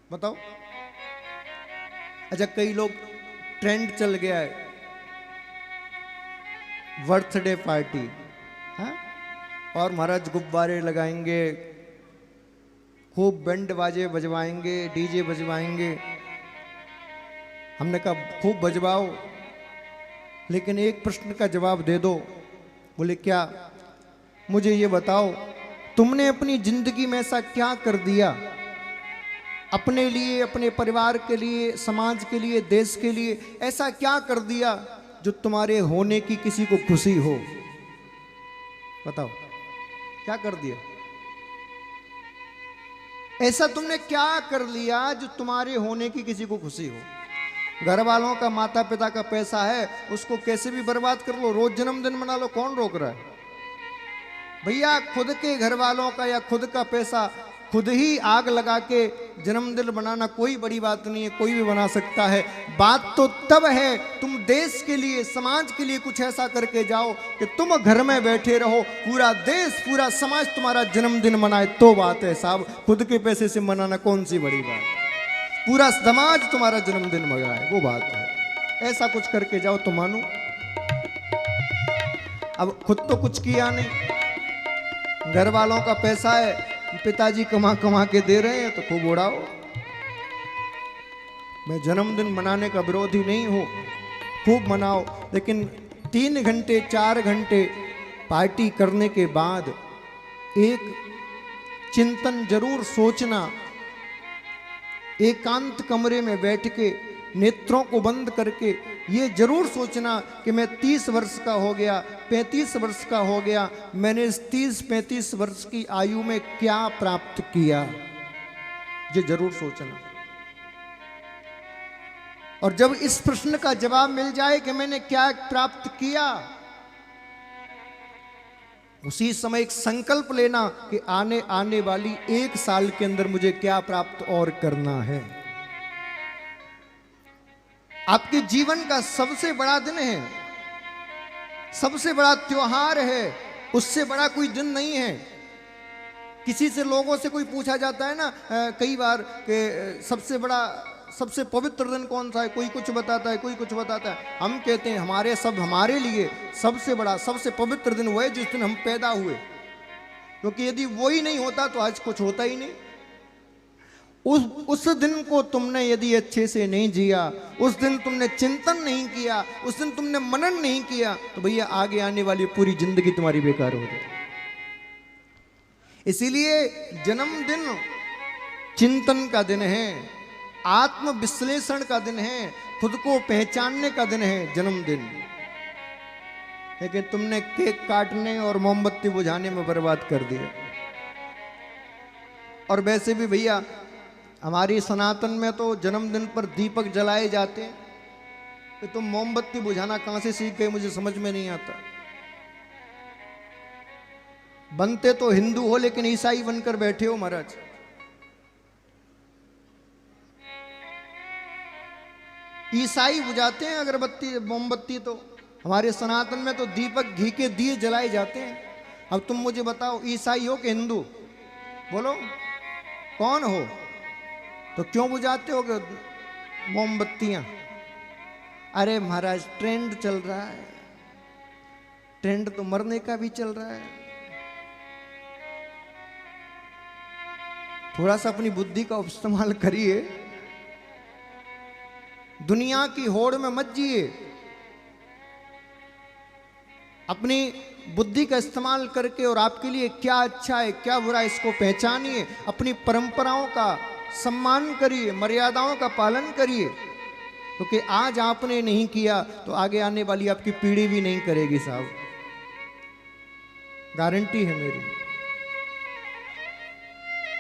बताओ। अच्छा, कई लोग ट्रेंड चल गया है बर्थडे पार्टी, हाँ, और महाराज गुब्बारे लगाएंगे, खूब बैंड बाजे बजवाएंगे, डीजे बजवाएंगे। हमने कहा खूब बजवाओ, लेकिन एक प्रश्न का जवाब दे दो। बोले क्या? मुझे ये बताओ, तुमने अपनी जिंदगी में ऐसा क्या कर दिया अपने लिए, अपने परिवार के लिए, समाज के लिए, देश के लिए, ऐसा क्या कर दिया जो तुम्हारे होने की किसी को खुशी हो? बताओ, क्या कर दिया? ऐसा तुमने क्या कर लिया जो तुम्हारे होने की किसी को खुशी हो? घर वालों का, माता पिता का पैसा है, उसको कैसे भी बर्बाद कर लो, रोज जन्मदिन मना लो, कौन रोक रहा है भैया? खुद के घर वालों का या खुद का पैसा खुद ही आग लगा के जन्मदिन बनाना कोई बड़ी बात नहीं है, कोई भी बना सकता है। बात तो तब है तुम देश के लिए, समाज के लिए कुछ ऐसा करके जाओ कि तुम घर में बैठे रहो, पूरा देश, पूरा समाज तुम्हारा जन्मदिन मनाए, तो बात है साहब। खुद के पैसे से मनाना कौन सी बड़ी बात, पूरा समाज तुम्हारा जन्मदिन मनाए, वो बात है। ऐसा कुछ करके जाओ तो मानो। अब खुद तो कुछ किया नहीं, घर वालों का पैसा है, पिताजी कमा कमा के दे रहे हैं तो खूब उड़ाओ। मैं जन्मदिन मनाने का विरोधी नहीं हूं, खूब मनाओ, लेकिन 3 घंटे 4 घंटे पार्टी करने के बाद एक चिंतन जरूर सोचना, एकांत कमरे में बैठ के नेत्रों को बंद करके ये जरूर सोचना कि मैं 30 वर्ष का हो गया, 35 वर्ष का हो गया, मैंने इस 30-35 वर्ष की आयु में क्या प्राप्त किया, ये जरूर सोचना। और जब इस प्रश्न का जवाब मिल जाए कि मैंने क्या प्राप्त किया, उसी समय एक संकल्प लेना कि आने वाली 1 साल के अंदर मुझे क्या प्राप्त और करना है। आपके जीवन का सबसे बड़ा दिन है, सबसे बड़ा त्योहार है, उससे बड़ा कोई दिन नहीं है। किसी से, लोगों से कोई पूछा जाता है ना कई बार कि सबसे बड़ा, सबसे पवित्र दिन कौन सा है, कोई कुछ बताता है, कोई कुछ बताता है। हम कहते हैं हमारे लिए सबसे बड़ा, सबसे पवित्र दिन वो है जिस दिन हम पैदा हुए, क्योंकि यदि वो ही नहीं होता तो आज कुछ होता ही नहीं। उस दिन को तुमने यदि अच्छे से नहीं जिया, उस दिन तुमने चिंतन नहीं किया, उस दिन तुमने मनन नहीं किया, तो भैया आगे आने वाली पूरी जिंदगी तुम्हारी बेकार हो जाए। इसीलिए जन्मदिन चिंतन का दिन है, आत्म विश्लेषण का दिन है, खुद को पहचानने का दिन है जन्मदिन। लेकिन तुमने केक काटने और मोमबत्ती बुझाने में बर्बाद कर दिया। और वैसे भी भैया हमारी सनातन में तो जन्मदिन पर दीपक जलाए जाते हैं, कि तुम मोमबत्ती बुझाना कहां से सीख गए, मुझे समझ में नहीं आता। बनते तो हिंदू हो लेकिन ईसाई बनकर बैठे हो महाराज। ईसाई बुझाते हैं अगरबत्ती मोमबत्ती, तो हमारे सनातन में तो दीपक घी के दिए जलाए जाते हैं। अब तुम मुझे बताओ, ईसाई हो कि हिंदू? बोलो कौन हो? तो क्यों बुझाते हो मोमबत्तियां? अरे महाराज ट्रेंड चल रहा है, ट्रेंड तो मरने का भी चल रहा है। थोड़ा सा अपनी बुद्धि का इस्तेमाल करिए, दुनिया की होड़ में मत जिए। अपनी बुद्धि का इस्तेमाल करके और आपके लिए क्या अच्छा है क्या बुरा, इसको पहचानिए, अपनी परंपराओं का सम्मान करिए, मर्यादाओं का पालन करिए, क्योंकि आज आपने नहीं किया तो आगे आने वाली आपकी पीढ़ी भी नहीं करेगी साहब, गारंटी है मेरी।